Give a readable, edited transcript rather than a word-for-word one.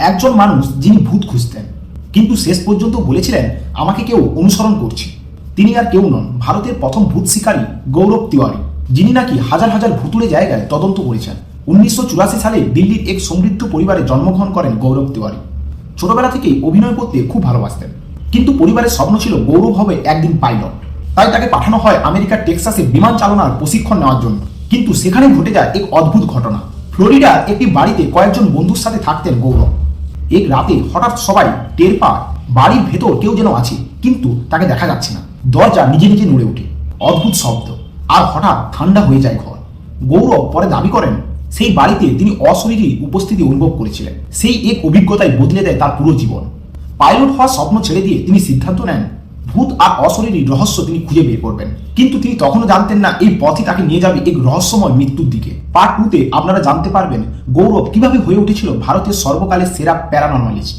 একজন মানুষ যিনি ভূত খুঁজতেন, কিন্তু শেষ পর্যন্ত বলেছিলেন আমাকে কেউ অনুসরণ করছে। তিনি আর কেউ নন, ভারতের প্রথম ভূত শিকারী গৌরব তিওয়ারি, যিনি নাকি হাজার হাজার ভুতুড়ে জায়গায় তদন্ত করেছেন। 1984 সালে দিল্লির এক সমৃদ্ধ পরিবারে জন্মগ্রহণ করেন গৌরব তিওয়ারি। ছোটবেলা থেকেই অভিনয় করতে খুব ভালোবাসতেন, কিন্তু পরিবারের স্বপ্ন ছিল গৌরব হবে একদিন পাইলট। তাই তাকে পাঠানো হয় আমেরিকার টেক্সাসে বিমান চালনার প্রশিক্ষণ নেওয়ার জন্য। কিন্তু সেখানে ঘটে যায় এক অদ্ভুত ঘটনা। ফ্লোরিডার একটি বাড়িতে কয়েকজন বন্ধুর সাথে থাকতেন গৌরব। এক রাতে হঠাৎ সবাই টের পায় বাড়ির ভেতর কেউ যেন আছে, কিন্তু তাকে দেখা যাচ্ছে না। দরজা নিজে নিজে নড়ে ওঠে, অদ্ভুত শব্দ, আর হঠাৎ ঠান্ডা হয়ে যায় ঘর। গৌরব পরে দাবি করেন সেই বাড়িতে তিনি অশরীরী উপস্থিতি অনুভব করেছিলেন। সেই এক অভিজ্ঞতায় বদলে দেয় তার পুরো জীবন। পাইলট হওয়ার স্বপ্ন ছেড়ে দিয়ে তিনি সিদ্ধান্ত নেন ভূত আর অশরীরী রহস্য তিনি খুঁজে বের করবেন। কিন্তু তিনি তখনও জানতেন না এই পথই তাকে নিয়ে যাবে এক রহস্যময় মৃত্যুর দিকে। পার্ট 2-তে আপনারা জানতে পারবেন গৌরব কিভাবে হয়ে উঠেছিল ভারতের সর্বকালের সেরা প্যারানরমালিস্ট।